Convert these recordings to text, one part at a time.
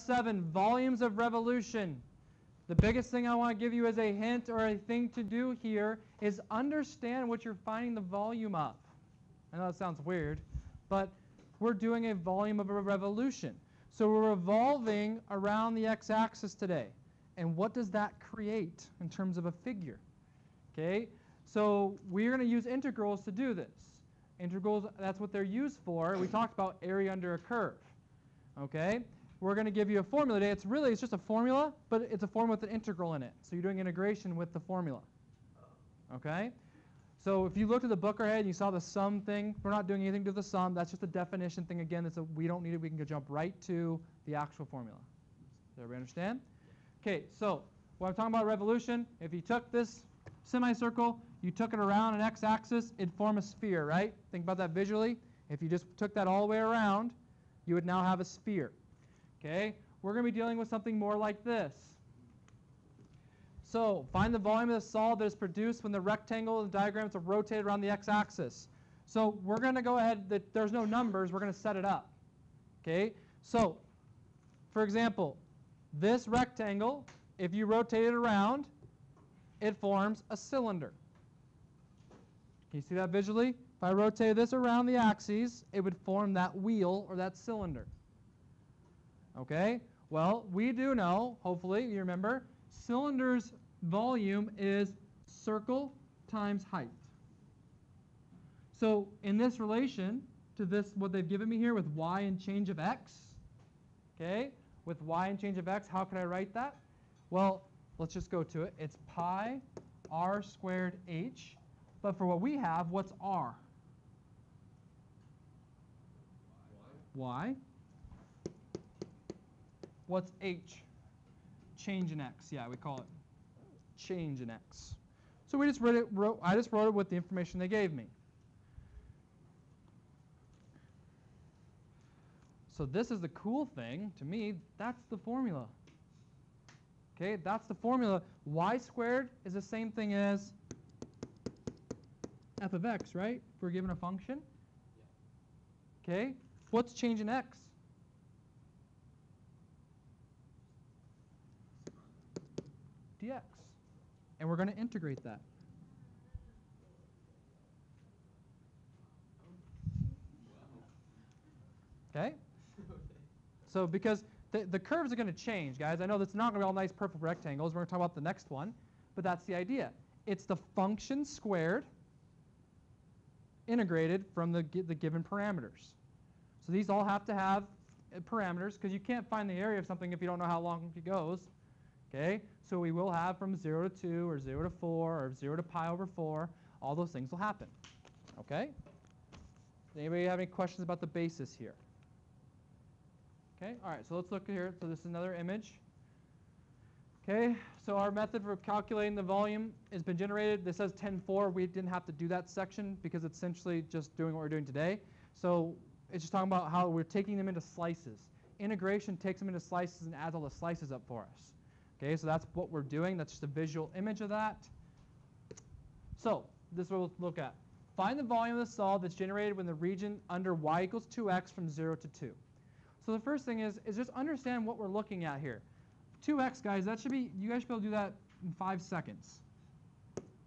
7, volumes of revolution. The biggest thing I want to give you as a hint or a thing to do here is understand what you're finding the volume of. I know that sounds weird, but we're doing a volume of a revolution. So we're revolving around the x-axis today. And what does that create in terms of a figure? Okay, so we're going to use integrals to do this. Integrals, that's what they're used for. We talked about area under a curve. Okay, we're going to give you a formula today. It's just a formula, but it's a formula with an integral in it. So you're doing integration with the formula. Okay, so if you looked at the book ahead and you saw the sum thing, we're not doing anything to the sum. That's just a definition thing. Again, we don't need it. We can go jump right to the actual formula. Does everybody understand? Okay, so when I'm talking about revolution, if you took this semicircle, you took it around an x-axis, it'd form a sphere, right? Think about that visually. If you just took that all the way around, you would now have a sphere. Okay, we're going to be dealing with something more like this. So find the volume of the solid that is produced when the rectangle in the diagram is rotated around the x-axis. So we're going to go ahead, there's no numbers, we're going to set it up. Okay, so for example, this rectangle, if you rotate it around, it forms a cylinder. Can you see that visually? If I rotate this around the axes, it would form that wheel or that cylinder. Okay? Well, we do know, hopefully, you remember, cylinder's volume is circle times height. So in this relation to this, what they've given me here with y and change of x, okay, with y and change of x, how can I write that? Well, let's just go to it. It's pi r squared h. But for what we have, what's r? Y. What's h? Change in x. Yeah, we call it change in x. So we just I just wrote it with the information they gave me. So this is the cool thing. To me, that's the formula. Okay, that's the formula. Y squared is the same thing as f of x, right? If we're given a function. Okay, what's change in x? Dx. And we're going to integrate that. Okay? So because the curves are going to change, guys. I know that's not going to be all nice purple rectangles. We're going to talk about the next one. But that's the idea. It's the function squared integrated from the given parameters. So these all have to have parameters because you can't find the area of something if you don't know how long it goes. Okay? So we will have from 0 to 2 or 0 to 4 or 0 to pi over 4. All those things will happen. Okay? Does anybody have any questions about the basis here? Okay, all right, so let's look here. So this is another image. Okay, so our method for calculating the volume has been generated. This says 10.4. We didn't have to do that section because it's essentially just doing what we're doing today. So it's just talking about how we're taking them into slices. Integration takes them into slices and adds all the slices up for us. Okay, so that's what we're doing. That's just a visual image of that. So this is what we'll look at. Find the volume of the solid that's generated when the region under y equals 2x from 0 to 2. So the first thing is just understand what we're looking at here. 2x, guys, that should be, you guys should be able to do that in 5 seconds.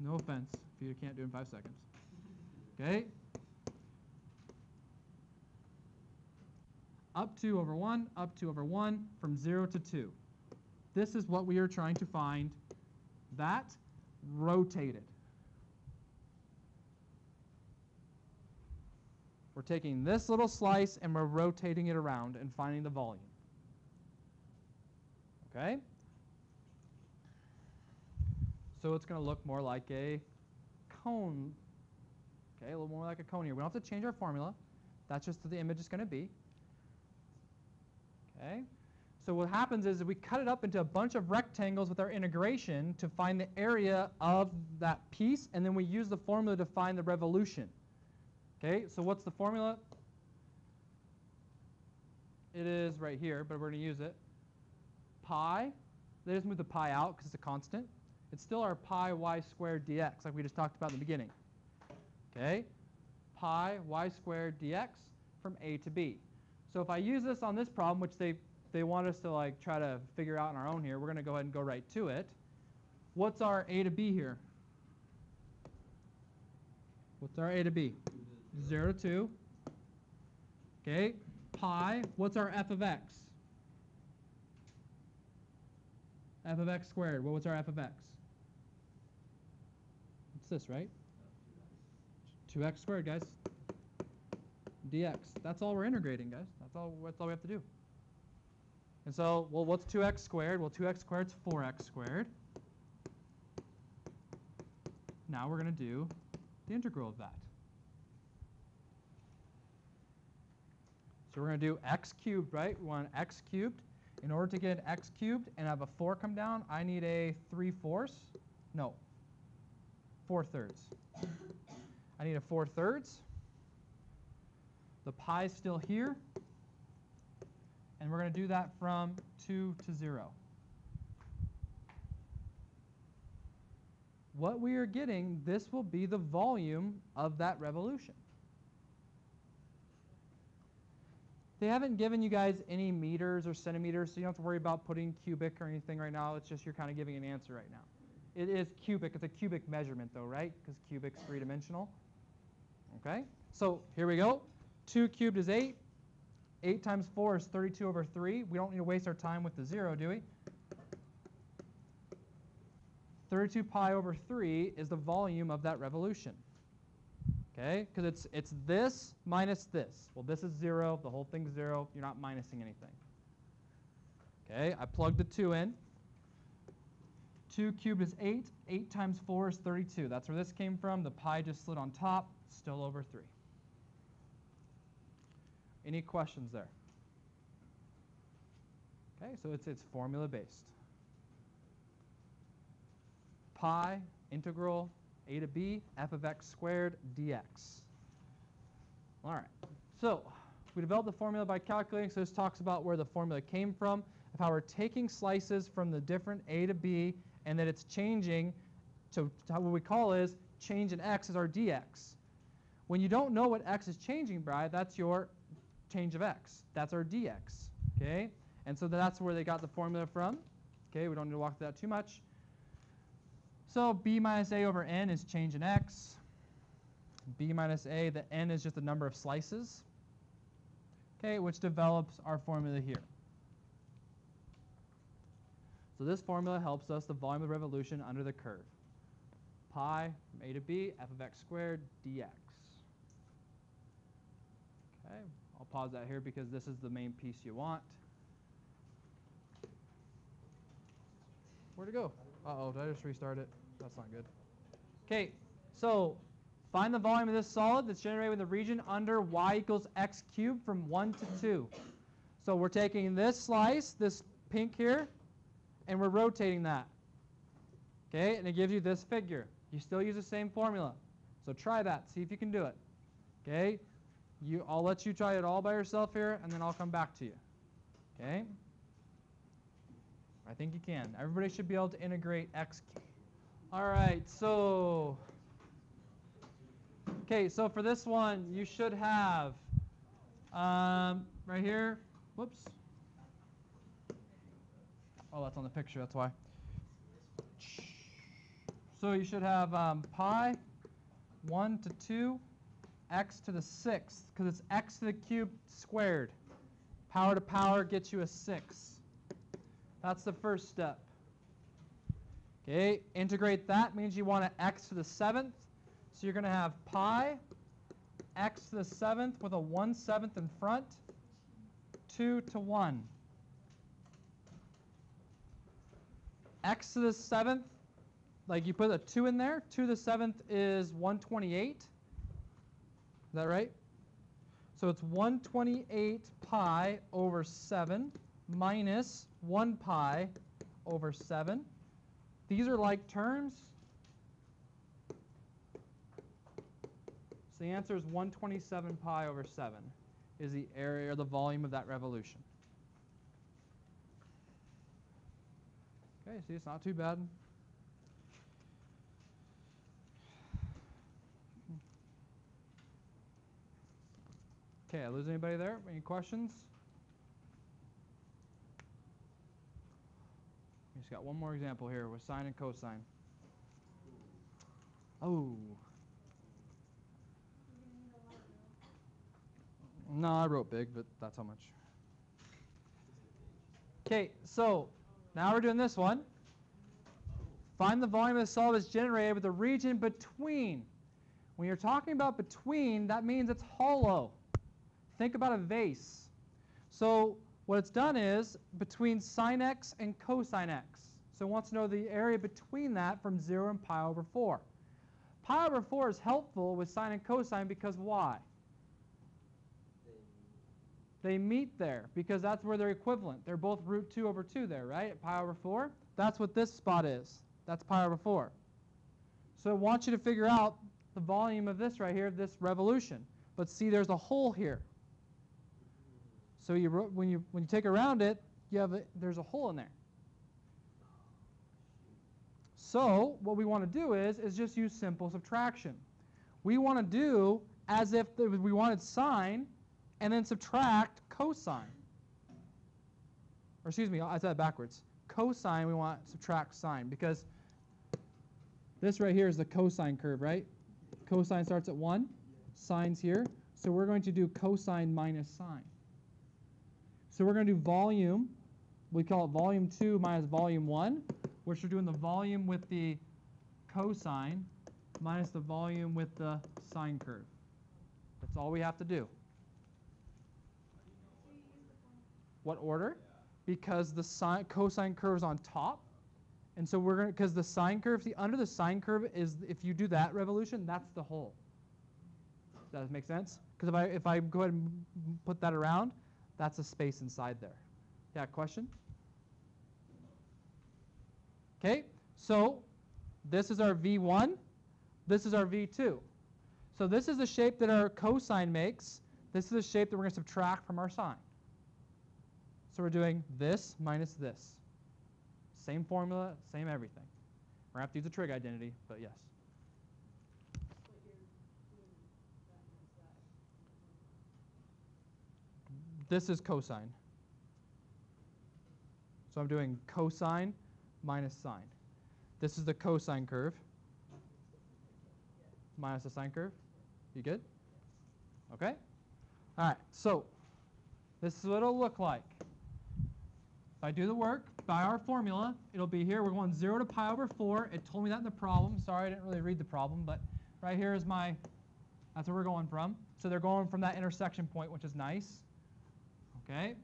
No offense if you can't do it in 5 seconds. Okay? Up 2 over 1, up 2 over 1, from 0 to 2. This is what we are trying to find. That rotated. We're taking this little slice and we're rotating it around and finding the volume. Okay? So it's going to look more like a cone. Okay, a little more like a cone here. We don't have to change our formula. That's just what the image is going to be. Okay? So what happens is we cut it up into a bunch of rectangles with our integration to find the area of that piece, and then we use the formula to find the revolution. Okay, so what's the formula? It is right here, but we're going to use it. Pi, they just move the pi out because it's a constant. It's still our pi y squared dx, like we just talked about in the beginning. Okay, pi y squared dx from a to b. So if I use this on this problem, which they they want us to like try to figure out on our own here, we're going to go ahead and go right to it. What's our a to b here? What's our a to b? 0 to 2. Okay. Pi. What's our f of x? F of x squared. What's our f of x? It's this, right? 2x squared, guys. Dx. That's all we're integrating, guys. That's all we have to do. And so, well, what's 2x squared? Well, 2x squared is 4x squared. Now we're going to do the integral of that. So we're going to do x cubed, right? We want x cubed. In order to get x cubed and have a 4 come down, I need a 3/4. No, 4/3. I need a 4/3. The pi is still here. And we're going to do that from 2 to 0. What we are getting, this will be the volume of that revolution. They haven't given you guys any meters or centimeters, so you don't have to worry about putting cubic or anything right now. It's just you're kind of giving an answer right now. It is cubic. It's a cubic measurement, though, right? Because cubic's 3-dimensional. Okay? So here we go. 2 cubed is 8. 8 times 4 is 32 over 3. We don't need to waste our time with the 0, do we? 32 pi over 3 is the volume of that revolution. Okay? Because it's this minus this. Well, this is 0. The whole thing's 0. You're not minusing anything. Okay? I plugged the 2 in. 2 cubed is 8. 8 times 4 is 32. That's where this came from. The pi just slid on top. Still over 3. Any questions there? Okay, so it's formula based. Pi integral a to b f of x squared dx. All right, so we developed the formula by calculating, so this talks about where the formula came from, of how we're taking slices from the different a to b, and that it's changing to what we call is change in x is our dx. When you don't know what x is changing by, that's your change of x. That's our dx, okay? And so that's where they got the formula from. Okay, we don't need to walk through that too much. So b minus a over n is change in x. B minus a, the n is just the number of slices, okay, which develops our formula here. So this formula helps us the volume of revolution under the curve. Pi from a to b, f of x squared dx. Okay, I'll pause that here because this is the main piece you want. Where'd it go? Uh-oh, did I just restart it? That's not good. Okay, so find the volume of this solid that's generated in the region under y equals x cubed from 1 to 2. So we're taking this slice, this pink here, and we're rotating that. Okay, and it gives you this figure. You still use the same formula. So try that. See if you can do it. Okay, I'll let you try it all by yourself here, and then I'll come back to you. Okay? I think you can. Everybody should be able to integrate x cubed. All right, so so for this one, you should have right here. Whoops. Oh, that's on the picture. That's why. So you should have pi 1 to 2 x to the 6th, because it's x to the cube squared. Power to power gets you a 6. That's the first step. Okay, integrate that means you want an x to the 7th. So you're going to have pi x to the 7th with a 1/7 in front, 2 to 1. X to the 7th, like you put a 2 in there, 2 to the 7th is 128. Is that right? So it's 128 pi over 7 minus 1 pi over 7. These are like terms. So the answer is 127 pi over 7 is the area or the volume of that revolution. Okay, see, it's not too bad. Okay, I lose anybody there? Any questions? We just got one more example here with sine and cosine. Oh. No, I wrote big, but that's how much. Okay, so now we're doing this one. Find the volume of the solid that's generated with the region between. When you're talking about between, that means it's hollow. Think about a vase. So what it's done is between sine x and cosine x. So it wants to know the area between that from 0 and pi over 4. Pi over 4 is helpful with sine and cosine because why? They meet there because that's where they're equivalent. They're both root 2 over 2 there, right? At pi over 4. That's what this spot is. That's pi over 4. So I want you to figure out the volume of this right here, this revolution. But see, there's a hole here. So when you take around it, there's a hole in there. So what we want to do is just use simple subtraction. We want to do as if we wanted sine and then subtract cosine. Or excuse me, I said that backwards. Cosine, we want to subtract sine because this right here is the cosine curve, right? Cosine starts at 1, sine's here. So we're going to do cosine minus sine. So we're going to do volume. We call it volume 2 minus volume 1, which we're doing the volume with the cosine minus the volume with the sine curve. That's all we have to do. What order? Because the cosine curve is on top. And so we're going to, because the sine curve, see, under the sine curve is, if you do that revolution, that's the hole. Does that make sense? Because if I go ahead and put that around, that's a space inside there. Yeah, question? Okay, so this is our V1. This is our V2. So this is the shape that our cosine makes. This is the shape that we're going to subtract from our sine. So we're doing this minus this. Same formula, same everything. We're going to have to use a trig identity, but yes. This is cosine. So I'm doing cosine minus sine. This is the cosine curve minus the sine curve. You good? Okay? All right, so this is what it'll look like. If I do the work by our formula, it'll be here. We're going 0 to pi over 4. It told me that in the problem. Sorry, I didn't really read the problem, but right here is that's where we're going from. So they're going from that intersection point, which is nice. Okay?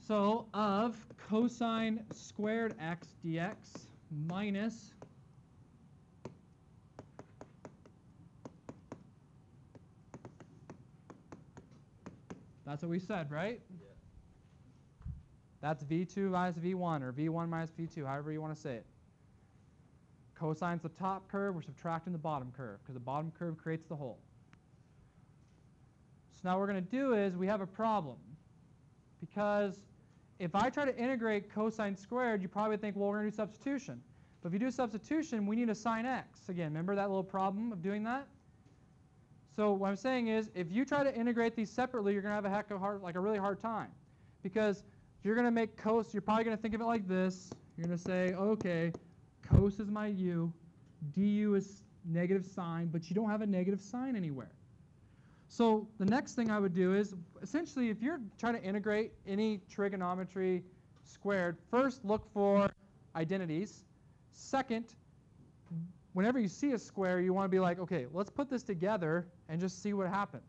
So of cosine squared x dx minus that's what we said, right? Yeah. That's V2 minus V1 or V1 minus V2, however you want to say it. Cosine's the top curve. We're subtracting the bottom curve because the bottom curve creates the hole. So now what we're going to do is we have a problem. Because if I try to integrate cosine squared, you probably think, well, we're going to do substitution. But if you do substitution, we need a sine x. Again, remember that little problem of doing that? So what I'm saying is, if you try to integrate these separately, you're going to have a really hard time. Because you're going to make cos, you're probably going to think of it like this. You're going to say, okay, cos is my u, du is negative sine, but you don't have a negative sign anywhere. So the next thing I would do is, essentially, if you're trying to integrate any trigonometry squared, first look for identities. Second, whenever you see a square, you want to be like, okay, let's put this together and just see what happens.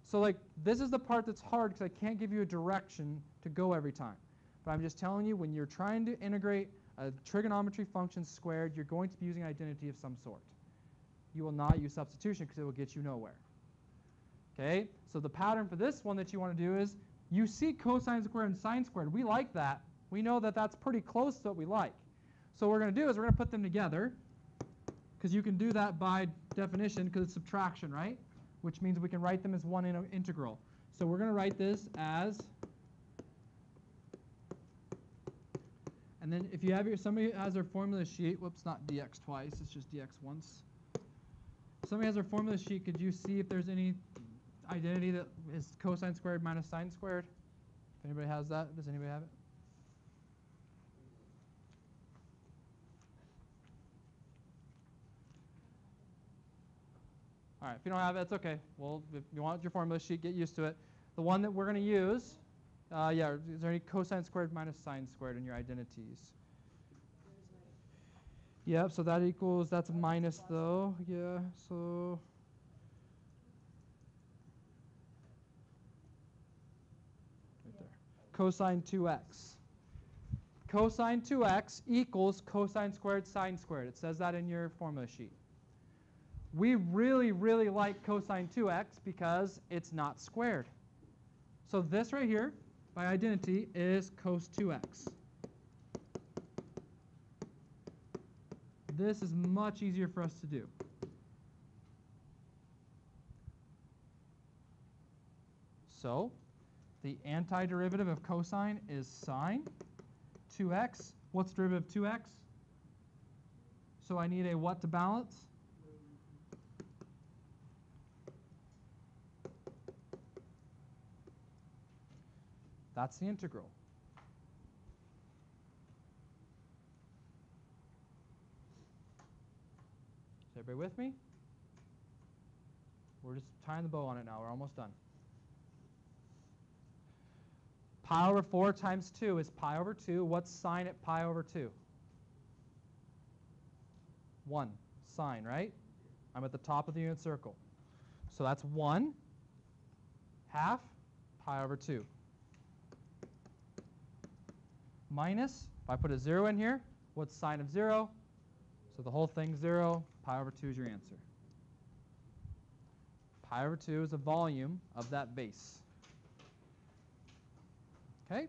So like, this is the part that's hard because I can't give you a direction to go every time. But I'm just telling you, when you're trying to integrate a trigonometry function squared, you're going to be using identity of some sort. You will not use substitution because it will get you nowhere. Okay, so the pattern for this one that you want to do is, you see cosine squared and sine squared. We like that. We know that that's pretty close to what we like. So what we're going to do is we're going to put them together, because you can do that by definition because it's subtraction, right? Which means we can write them as one integral. So we're going to write this as, and then if you have somebody has their formula sheet, whoops, not dx twice, it's just dx once. If somebody has their formula sheet, could you see if there's any identity that is cosine squared minus sine squared? If anybody has that, does anybody have it? All right, if you don't have it, it's okay. Well, if you want your formula sheet, get used to it. The one that we're going to use, yeah, is there any cosine squared minus sine squared in your identities? Yep, so that equals, that's minus though. Yeah, so right there. Cosine 2x. Cosine 2x equals cosine squared sine squared. It says that in your formula sheet. We really, really like cosine 2x because it's not squared. So this right here, by identity, is cos 2x. This is much easier for us to do. So the antiderivative of cosine is sine 2x. What's the derivative of 2x? So I need a what to balance? That's the integral. Is everybody with me? We're just tying the bow on it now. We're almost done. Pi over 4 times 2 is pi over 2. What's sine at pi over 2? 1. Sine, right? I'm at the top of the unit circle. So that's 1 half pi over 2. Minus, if I put a 0 in here, what's sine of 0? So the whole thing's 0. Pi over 2 is your answer. Pi over 2 is the volume of that base. Okay?